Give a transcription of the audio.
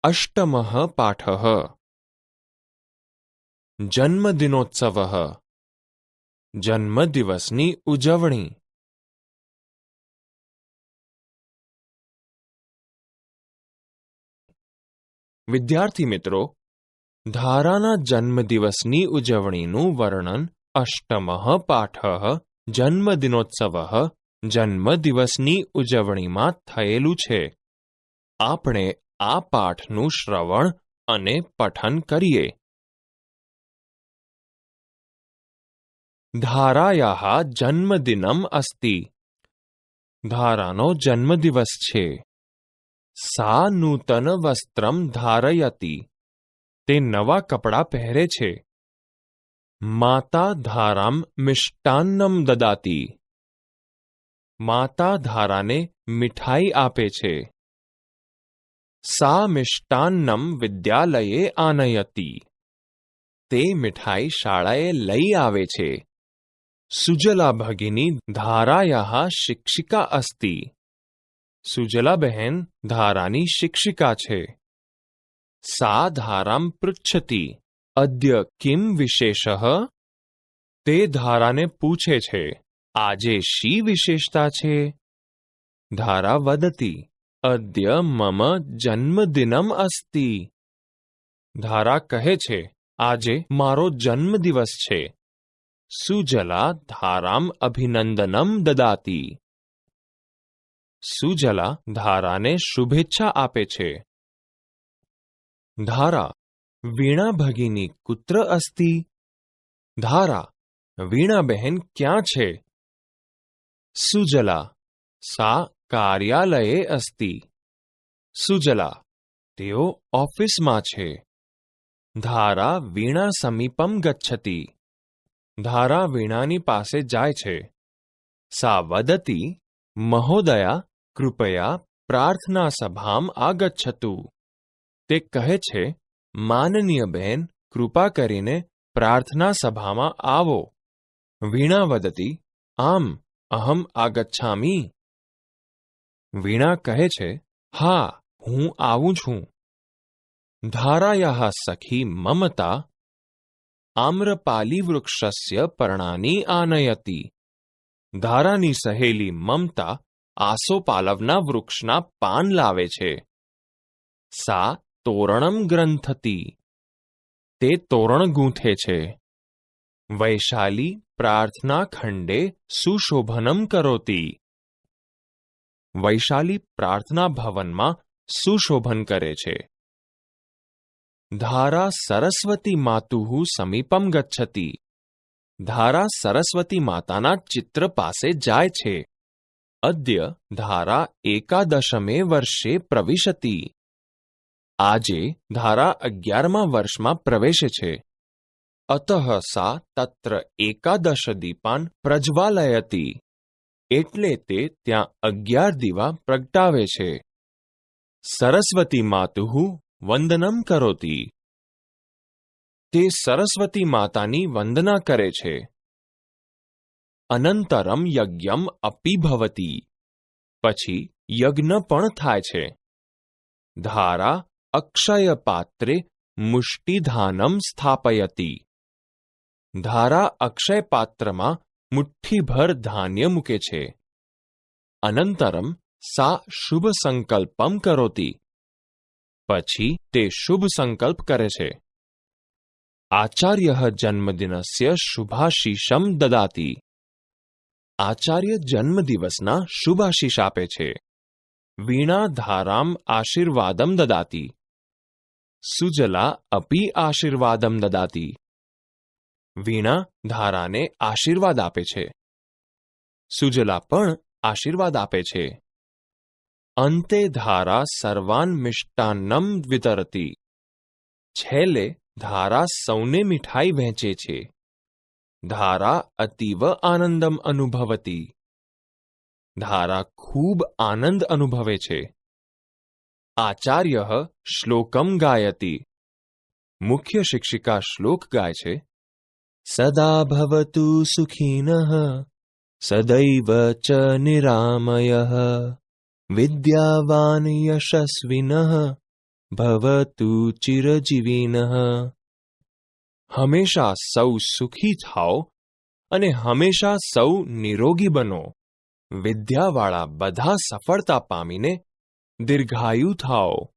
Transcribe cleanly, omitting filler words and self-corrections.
अष्टमः पाठः। जन्मदिनोत्सवः जन्मदिवसनी उजवणी। વિદ્યાર્થી મિત્રો, ધારાના જન્મદિવસની ઉજવણીનું વર્ણન અષ્ટમઃ પાઠઃ જન્મદિનોત્સવઃ જન્મદિવસની ઉજવણીમાં થયેલું છે. આપણે આ પાઠનું શ્રવણ અને પઠન કરીએ. ધારાયાઃ જન્મદિનમ અસ્તિ. ધારાનો જન્મદિવસ છે. સા નૂતન વસ્ત્રમ ધારયતિ. તે નવા કપડાં પહેરે છે. માતા ધારામ મિષ્ટાન્નમ દદાતિ. માતા ધારાને મીઠાઈ આપે છે. સા મિષ્ટાન્નમ વિદ્યાલયે આનયતિ. તે મીઠાઈ શાળાએ લઈ આવે છે. સુજલા ભગિની ધારાયાઃ શિક્ષિકા અસ્તિ. સુજલા બહેન ધારાની શિક્ષિકા છે. સા ધારામ પૃચ્છતિ અદ્ય કિમ વિશેષઃ. તે ધારાને પૂછે છે, આજે શી વિશેષતા છે? ધારા વદતિ અદ્ય મમ જન્મદિનમ અસ્તિ. ધારા કહે છે, આજે મારો જન્મદિવસ છે. સુજલા ધારામ અભિનંદનમ દદાતિ. સુજલા ધારાને શુભેચ્છા આપે છે. ધારા વીણા ભગિની કુત્ર અસ્તિ. ધારા વીણા બહેન ક્યાં છે? સુજલા સા કાર્યાલયે અસ્તિ. સુજલા તેઓ ઓફિસમાં છે. ધારા વીણા સમીપમ ગચ્છતિ. ધારા વીણાની પાસે જાય છે. સા વદતિ મહોદયા કૃપયા પ્રાર્થના સભામ આગચ્છતુ. તે કહે છે, માનનીય બહેન કૃપા કરીને પ્રાર્થના સભામાં આવો. વીણા વદતિ આમ અહમ આગચ્છામિ. વીણા કહે છે, હા હું આવું છું. ધારાયાઃ સખી મમતા આમ્રપાલી વૃક્ષસ્ય પર્ણાની આનયતિ. ધારાની સહેલી મમતા આસોપાલવના વૃક્ષના પાન લાવે છે. સા તોરણમ ગ્રંથતિ. તે તોરણ ગૂંથે છે. વૈશાલી પ્રાર્થના ખંડે સુશોભનમ કરોતિ. વૈશાલી પ્રાર્થના ભવનમાં સુશોભન કરે છે. ધારા સરસ્વતી માતુઃ સમીપમ ગચ્છતિ. ધારા સરસ્વતી માતાના ચિત્ર પાસે જાય છે. અદ્ય ધારા એકાદશમે વર્ષે પ્રવિશતિ. આજે ધારા 11મા વર્ષમાં પ્રવેશે છે. અતઃ સા તત્ર એકાદશ દીપાન પ્રજ્વાલયતિ. એટલે તે ત્યાં 11 દીવા પ્રગટાવે છે. સરસ્વતી માતુઃ વંદનમ કરોતિ. તે સરસ્વતી માતાની વંદના કરે છે. અનંતરમ યજ્ઞમ અપી ભવતિ. પછી યજ્ઞ પણ થાય છે. ધારા અક્ષય પાત્રે મુષ્ટિધાનમ સ્થાપયતિ. ધારા અક્ષય પાત્રમાં મુઠ્ઠીભર ધાન્ય મૂકે છે. અનંતરમ સા શુભ સંકલ્પમ કરોતિ. પછી તે શુભ સંકલ્પ કરે છે. આચાર્ય જન્મદિનસ્ય શુભાશીષમ દદાતિ. આચાર્ય જન્મદિવસના શુભાશીષ આપે છે. વીણા ધારામ આશીર્વાદમ દદાતિ. સુજલા અપી આશીર્વાદમ દદાતિ. વીણા ધારાને આશીર્વાદ આપે છે. સુજલા પણ આશીર્વાદ આપે છે. અંતે ધારા સર્વાન મિષ્ટાન્નમ વિતરતિ. છેલ્લે ધારા સૌને મીઠાઈ વહેંચે છે. ધારા અતીવ આનંદમ અનુભવતી. ધારા ખૂબ આનંદ અનુભવે છે. આચાર્ય શ્લોકમ ગાયતિ. મુખ્ય શિક્ષિકા શ્લોક ગાય છે. સદા ભવતુ સુખીનઃ સદૈવ ચ નિરામયઃ વિદ્યાવાન યશસ્વિનઃ ભવતુ ચિરજીવિનઃ. હંમેશા સૌ સુખી થાઓ અને હંમેશા સૌ નિરોગી બનો. વિદ્યાવાળા બધા સફળતા પામીને દીર્ઘાયુ થાઓ.